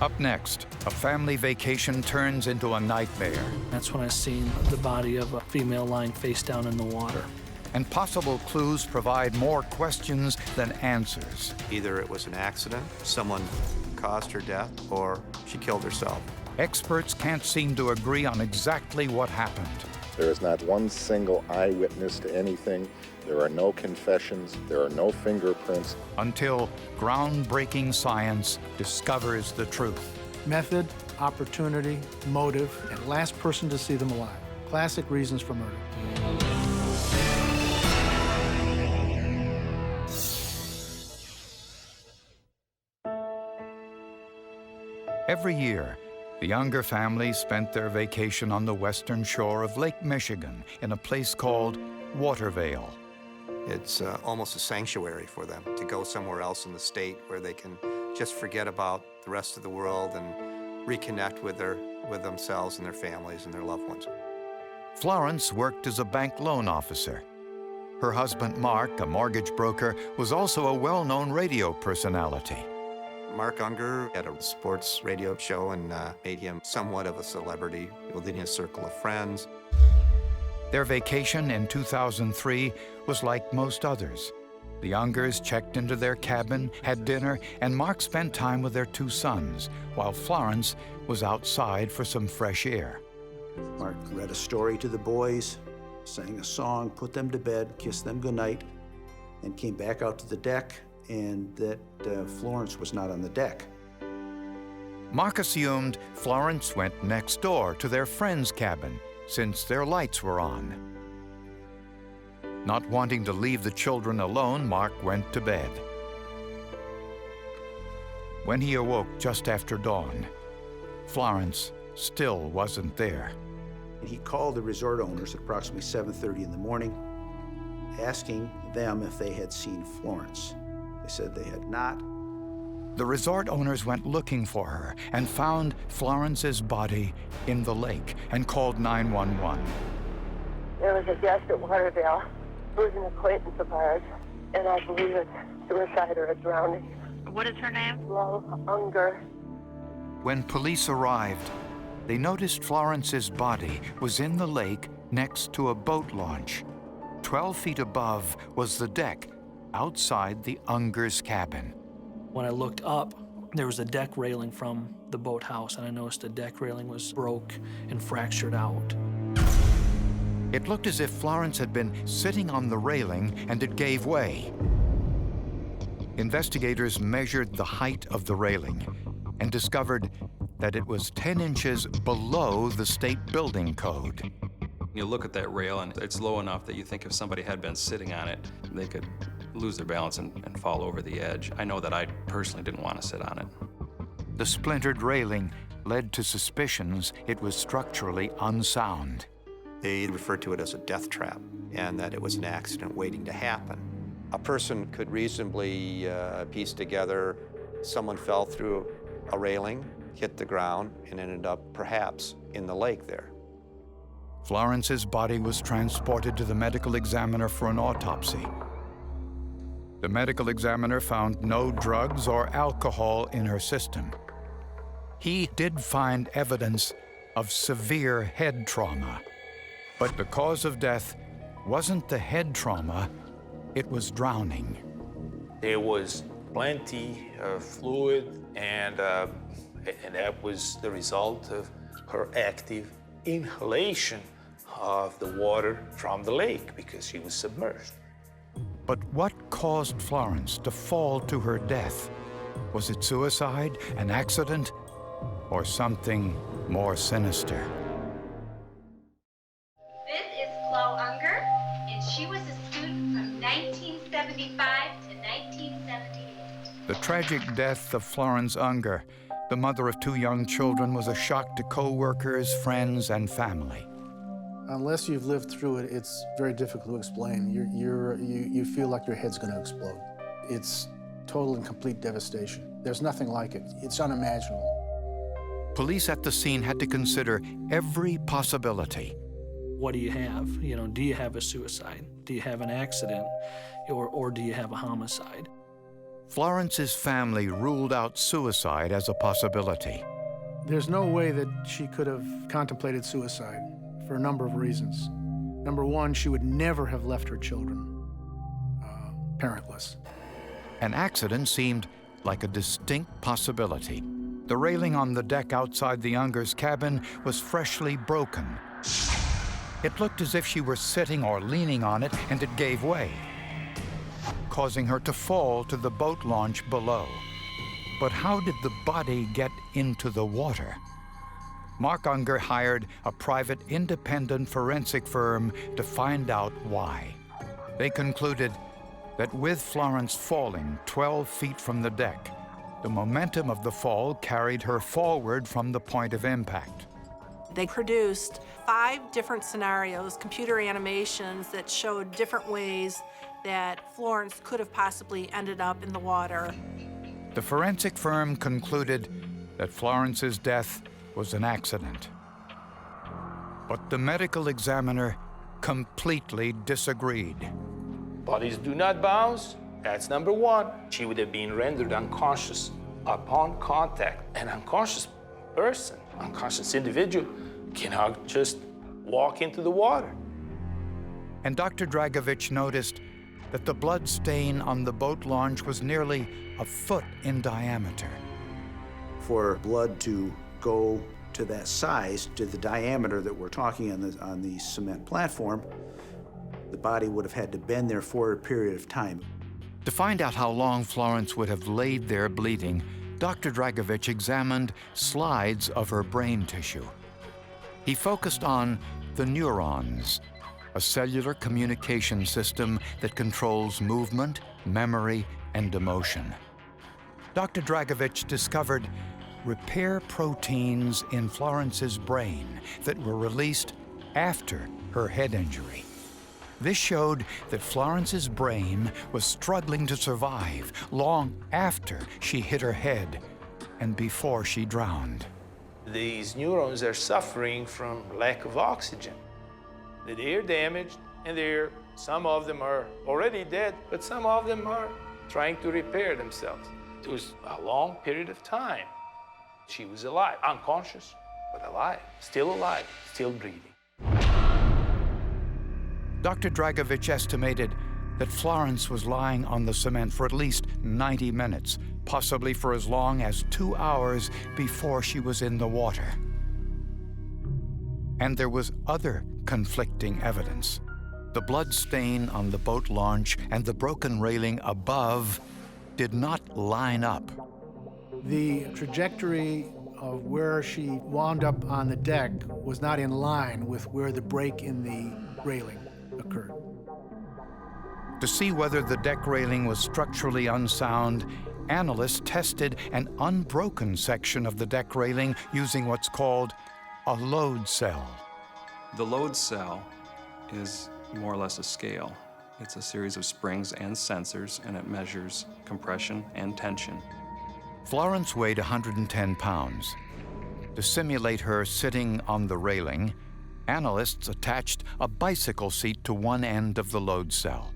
Up next, a family vacation turns into a nightmare. That's when I seen the body of a female lying face down in the water. And possible clues provide more questions than answers. Either it was an accident, someone caused her death, or she killed herself. Experts can't seem to agree on exactly what happened. There is not one single eyewitness to anything. There are no confessions. There are no fingerprints. Until groundbreaking science discovers the truth. Method, opportunity, motive, and last person to see them alive. Classic reasons for murder. Every year, the Unger family spent their vacation on the western shore of Lake Michigan in a place called Watervale. It's almost a sanctuary for them to go somewhere else in the state where they can just forget about the rest of the world and reconnect with themselves and their families and their loved ones. Florence worked as a bank loan officer. Her husband, Mark, a mortgage broker, was also a well-known radio personality. Mark Unger had a sports radio show and made him somewhat of a celebrity within his circle of friends. Their vacation in 2003 was like most others. The Ungers checked into their cabin, had dinner, and Mark spent time with their two sons, while Florence was outside for some fresh air. Mark read a story to the boys, sang a song, put them to bed, kissed them goodnight, and came back out to the deck, and that Florence was not on the deck. Mark assumed Florence went next door to their friend's cabin, since their lights were on. Not wanting to leave the children alone, Mark went to bed. When he awoke just after dawn, Florence still wasn't there. He called the resort owners at approximately 7:30 in the morning, asking them if they had seen Florence. They said they had not. The resort owners went looking for her and found Florence's body in the lake and called 911. There was a guest at Watervale who was an acquaintance of ours, and I believe it's suicide or a drowning. What is her name? Flo Unger. When police arrived, they noticed Florence's body was in the lake next to a boat launch. 12 feet above was the deck outside the Ungers' cabin. When I looked up, there was a deck railing from the boathouse, and I noticed the deck railing was broke and fractured out. It looked as if Florence had been sitting on the railing and it gave way. Investigators measured the height of the railing and discovered that it was 10 inches below the state building code. You look at that rail, and it's low enough that you think if somebody had been sitting on it, they could lose their balance and fall over the edge. I know that I personally didn't want to sit on it. The splintered railing led to suspicions it was structurally unsound. They referred to it as a death trap and that it was an accident waiting to happen. A person could reasonably piece together someone fell through a railing, hit the ground, and ended up perhaps in the lake there. Florence's body was transported to the medical examiner for an autopsy. The medical examiner found no drugs or alcohol in her system. He did find evidence of severe head trauma, but the cause of death wasn't the head trauma, it was drowning. There was plenty of fluid, and that was the result of her active inhalation of the water from the lake because she was submerged. But what caused Florence to fall to her death? Was it suicide, an accident, or something more sinister? This is Flo Unger, and she was a student from 1975 to 1978. The tragic death of Florence Unger, the mother of two young children, was a shock to co-workers, friends, and family. Unless you've lived through it, it's very difficult to explain. You feel like your head's going to explode. It's total and complete devastation. There's nothing like it. It's unimaginable. Police at the scene had to consider every possibility. What do you have? You know, do you have a suicide? Do you have an accident? Or do you have a homicide? Florence's family ruled out suicide as a possibility. There's no way that she could have contemplated suicide for a number of reasons. Number one, she would never have left her children parentless. An accident seemed like a distinct possibility. The railing on the deck outside the Ungers' cabin was freshly broken. It looked as if she were sitting or leaning on it, and it gave way, causing her to fall to the boat launch below. But how did the body get into the water? Mark Unger hired a private independent forensic firm to find out why. They concluded that with Florence falling 12 feet from the deck, the momentum of the fall carried her forward from the point of impact. They produced 5 different scenarios, computer animations that showed different ways that Florence could have possibly ended up in the water. The forensic firm concluded that Florence's death was an accident. But the medical examiner completely disagreed. Bodies do not bounce. That's number one. She would have been rendered unconscious upon contact. An unconscious person, unconscious individual, cannot just walk into the water. And Dr. Dragovich noticed that the blood stain on the boat launch was nearly a foot in diameter. For blood to go to that size, to the diameter that we're talking on the cement platform, the body would have had to bend there for a period of time. To find out how long Florence would have laid there bleeding, Dr. Dragovich examined slides of her brain tissue. He focused on the neurons, a cellular communication system that controls movement, memory, and emotion. Dr. Dragovich discovered repair proteins in Florence's brain that were released after her head injury. This showed that Florence's brain was struggling to survive long after she hit her head and before she drowned. These neurons are suffering from lack of oxygen. They are damaged, and some of them are already dead, but some of them are trying to repair themselves. It was a long period of time. She was alive, unconscious, but alive, still breathing. Dr. Dragovich estimated that Florence was lying on the cement for at least 90 minutes, possibly for as long as 2 hours before she was in the water. And there was other conflicting evidence. The blood stain on the boat launch and the broken railing above did not line up. The trajectory of where she wound up on the deck was not in line with where the break in the railing occurred. To see whether the deck railing was structurally unsound, analysts tested an unbroken section of the deck railing using what's called a load cell. The load cell is more or less a scale. It's a series of springs and sensors, and it measures compression and tension. Florence weighed 110 pounds. To simulate her sitting on the railing, analysts attached a bicycle seat to one end of the load cell.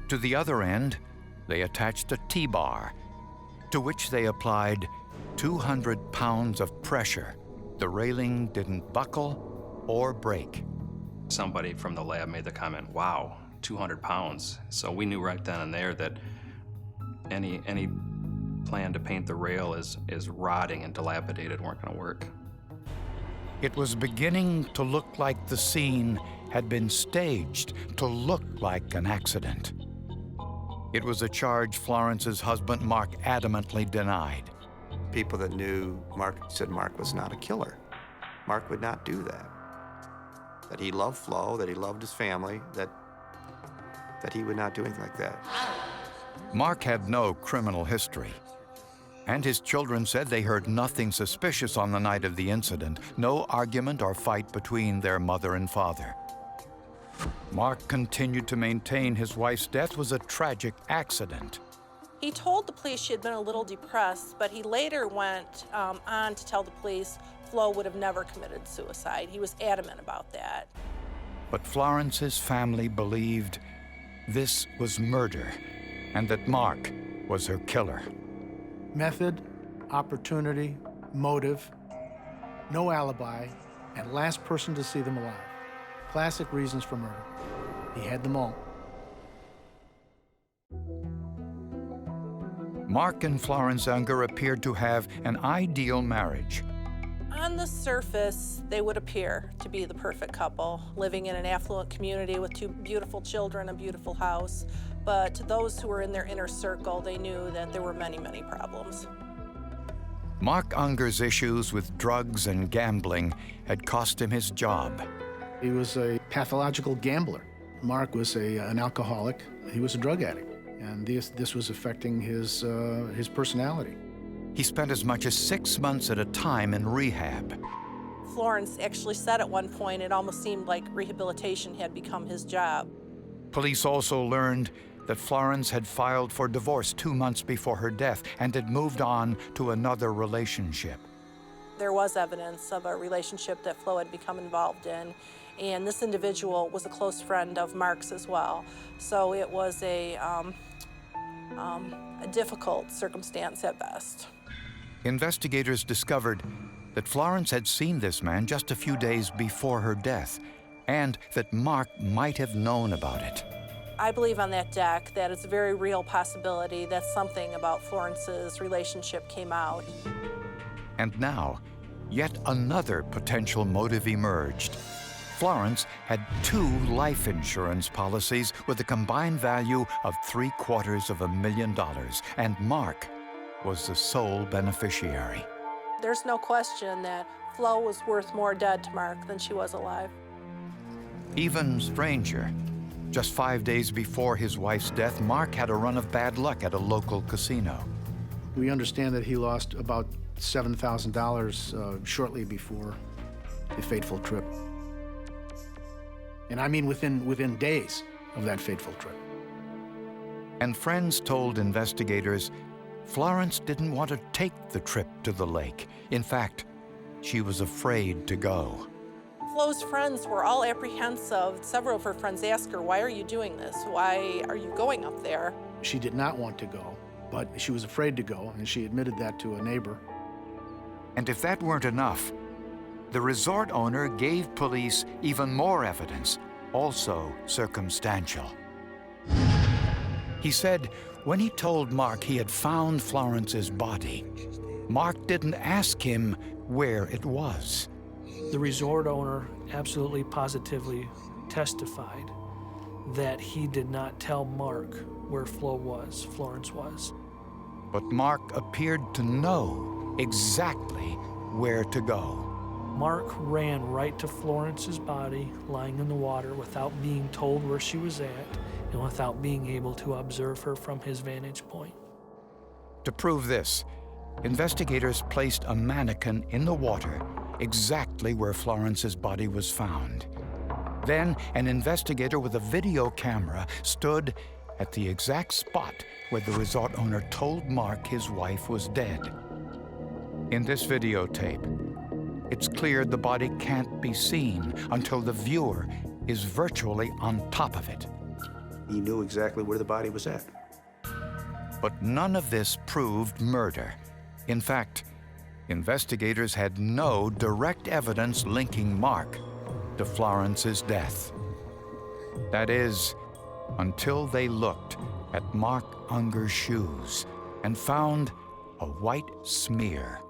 To the other end, they attached a T-bar, to which they applied 200 pounds of pressure. The railing didn't buckle or break. Somebody from the lab made the comment, wow, 200 pounds. So we knew right then and there that any plan to paint the rail as rotting and dilapidated weren't going to work. It was beginning to look like the scene had been staged to look like an accident. It was a charge Florence's husband, Mark, adamantly denied. People that knew Mark said Mark was not a killer. Mark would not do that. That he loved Flo, that he loved his family, that he would not do anything like that. Mark had no criminal history, and his children said they heard nothing suspicious on the night of the incident, no argument or fight between their mother and father. Mark continued to maintain his wife's death was a tragic accident. He told the police she had been a little depressed, but he later went on to tell the police Flo would have never committed suicide. He was adamant about that. But Florence's family believed this was murder, and that Mark was her killer. Method, opportunity, motive, no alibi, and last person to see them alive. Classic reasons for murder. He had them all. Mark and Florence Unger appeared to have an ideal marriage. On the surface, they would appear to be the perfect couple, living in an affluent community with 2 beautiful children, a beautiful house. But to those who were in their inner circle, they knew that there were many, many problems. Mark Unger's issues with drugs and gambling had cost him his job. He was a pathological gambler. Mark was an alcoholic. He was a drug addict. And this was affecting his personality. He spent as much as 6 months at a time in rehab. Florence actually said at one point it almost seemed like rehabilitation had become his job. Police also learned that Florence had filed for divorce 2 months before her death and had moved on to another relationship. There was evidence of a relationship that Flo had become involved in, and this individual was a close friend of Mark's as well. So it was a difficult circumstance at best. Investigators discovered that Florence had seen this man just a few days before her death, and that Mark might have known about it. I believe on that deck that it's a very real possibility that something about Florence's relationship came out. And now, yet another potential motive emerged. Florence had 2 life insurance policies with a combined value of $750,000, and Mark was the sole beneficiary. There's no question that Flo was worth more dead to Mark than she was alive. Even stranger, just 5 days before his wife's death, Mark had a run of bad luck at a local casino. We understand that he lost about $7,000 shortly before the fateful trip. And I mean within days of that fateful trip. And friends told investigators Florence didn't want to take the trip to the lake. In fact, she was afraid to go. Flo's friends were all apprehensive. Several of her friends asked her, "Why are you doing this? Why are you going up there?" She did not want to go, but she was afraid to go, and she admitted that to a neighbor. And if that weren't enough, the resort owner gave police even more evidence, also circumstantial. He said when he told Mark he had found Florence's body, Mark didn't ask him where it was. The resort owner absolutely positively testified that he did not tell Mark where Florence was. But Mark appeared to know exactly where to go. Mark ran right to Florence's body lying in the water without being told where she was at and without being able to observe her from his vantage point. To prove this, investigators placed a mannequin in the water exactly where Florence's body was found. Then an investigator with a video camera stood at the exact spot where the resort owner told Mark his wife was dead. In this videotape, it's clear the body can't be seen until the viewer is virtually on top of it. He knew exactly where the body was at. But none of this proved murder. In fact, investigators had no direct evidence linking Mark to Florence's death. That is, until they looked at Mark Unger's shoes and found a white smear.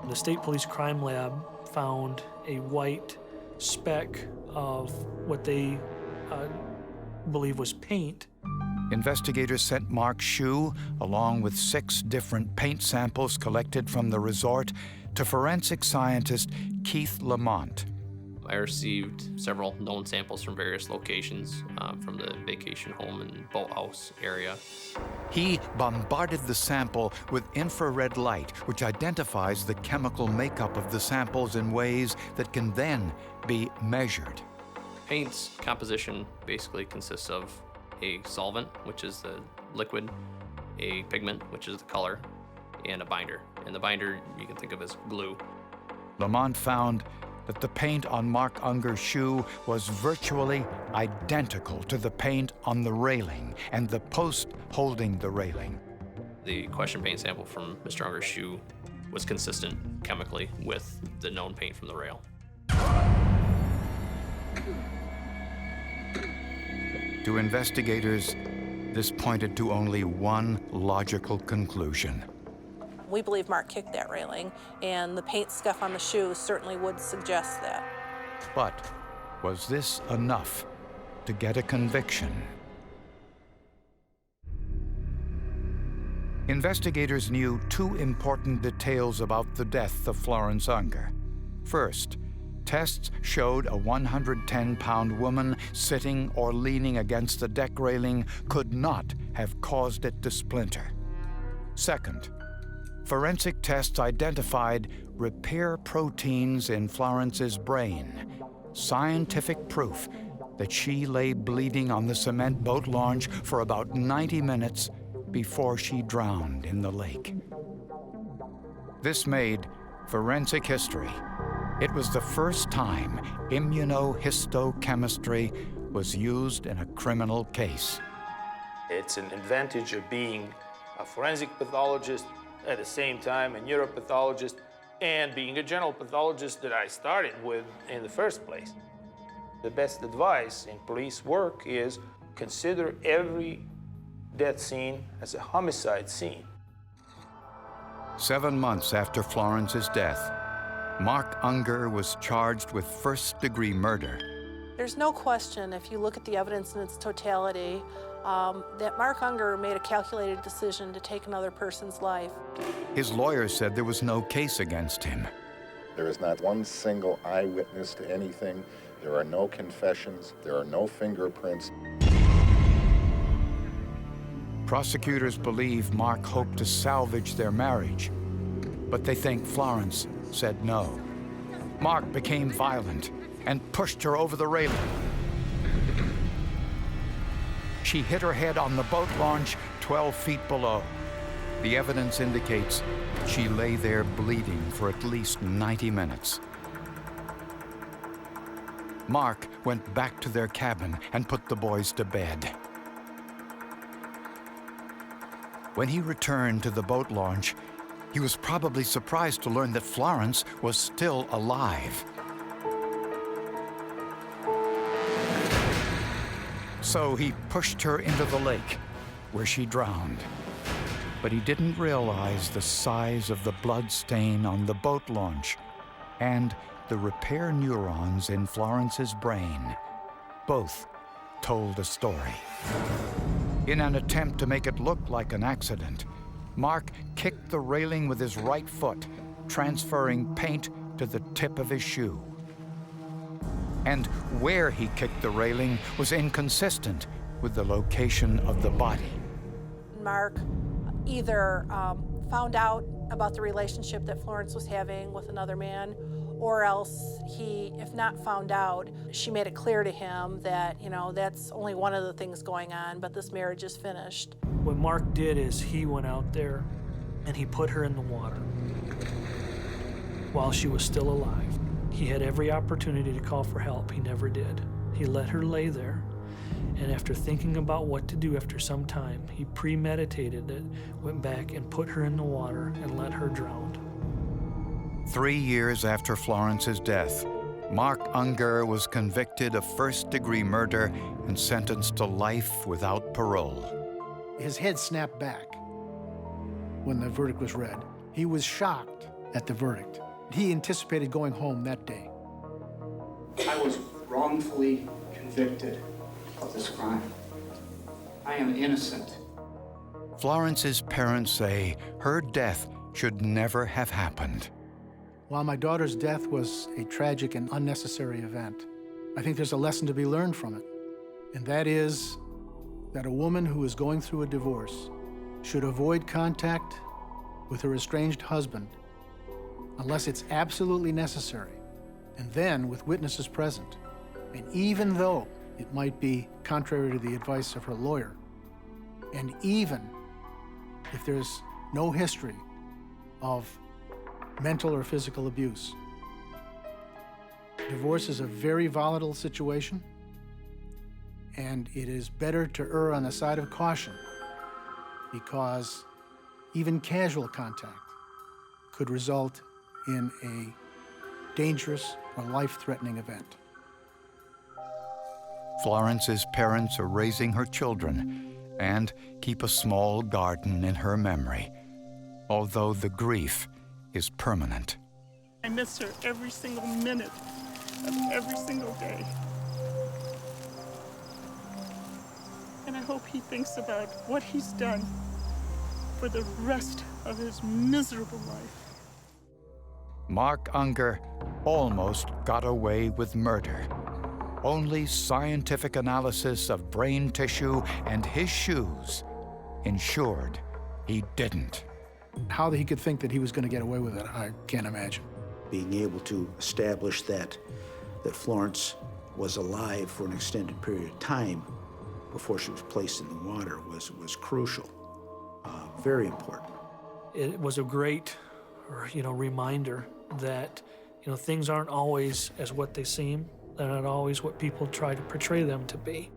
The State Police Crime Lab found a white speck of what they believe was paint. Investigators sent Mark's shoe, along with 6 different paint samples collected from the resort, to forensic scientist Keith Lamont. I received several known samples from various locations from the vacation home and boathouse area. He bombarded the sample with infrared light, which identifies the chemical makeup of the samples in ways that can then be measured. Paint's composition basically consists of a solvent, which is the liquid, a pigment, which is the color, and a binder. And the binder you can think of as glue. Lamont found that the paint on Mark Unger's shoe was virtually identical to the paint on the railing and the post holding the railing. The question paint sample from Mr. Unger's shoe was consistent chemically with the known paint from the rail. To investigators, this pointed to only one logical conclusion. We believe Mark kicked that railing, and the paint scuff on the shoe certainly would suggest that. But was this enough to get a conviction? Investigators knew two important details about the death of Florence Unger. First, tests showed a 110-pound woman sitting or leaning against the deck railing could not have caused it to splinter. Second, forensic tests identified repair proteins in Florence's brain, scientific proof that she lay bleeding on the cement boat launch for about 90 minutes before she drowned in the lake. This made forensic history. It was the first time immunohistochemistry was used in a criminal case. It's an advantage of being a forensic pathologist at the same time a neuropathologist and being a general pathologist that I started with in the first place. The best advice in police work is consider every death scene as a homicide scene. 7 months after Florence's death, Mark Unger was charged with first-degree murder. There's no question, if you look at the evidence in its totality, that Mark Unger made a calculated decision to take another person's life. His lawyer said there was no case against him. There is not one single eyewitness to anything. There are no confessions. There are no fingerprints. Prosecutors believe Mark hoped to salvage their marriage, but they think Florence said no. Mark became violent and pushed her over the railing. She hit her head on the boat launch 12 feet below. The evidence indicates she lay there bleeding for at least 90 minutes. Mark went back to their cabin and put the boys to bed. When he returned to the boat launch, he was probably surprised to learn that Florence was still alive. So he pushed her into the lake, where she drowned. But he didn't realize the size of the blood stain on the boat launch and the repair neurons in Florence's brain. Both told a story. In an attempt to make it look like an accident, Mark kicked the railing with his right foot, transferring paint to the tip of his shoe. And where he kicked the railing was inconsistent with the location of the body. Mark either found out about the relationship that Florence was having with another man, or else he, if not found out, she made it clear to him that, that's only one of the things going on, but this marriage is finished. What Mark did is he went out there and he put her in the water while she was still alive. He had every opportunity to call for help. He never did. He let her lay there, and after thinking about what to do after some time, he premeditated it, went back and put her in the water and let her drown. 3 years after Florence's death, Mark Unger was convicted of first-degree murder and sentenced to life without parole. His head snapped back when the verdict was read. He was shocked at the verdict. He anticipated going home that day. I was wrongfully convicted of this crime. I am innocent. Florence's parents say her death should never have happened. While my daughter's death was a tragic and unnecessary event, I think there's a lesson to be learned from it. And that is that a woman who is going through a divorce should avoid contact with her estranged husband unless it's absolutely necessary, and then with witnesses present. And even though it might be contrary to the advice of her lawyer, and even if there's no history of mental or physical abuse. Divorce is a very volatile situation, and it is better to err on the side of caution, because Even casual contact could result in a dangerous or life-threatening event. Florence's parents are raising her children and keep a small garden in her memory, although the grief is permanent. I miss her every single minute of every single day. And I hope he thinks about what he's done for the rest of his miserable life. Mark Unger almost got away with murder. Only scientific analysis of brain tissue and his shoes ensured he didn't. How he could think that he was going to get away with it, I can't imagine. Being able to establish that Florence was alive for an extended period of time before she was placed in the water was crucial, very important. It was a great, reminder that, things aren't always as what they seem. They're not always what people try to portray them to be.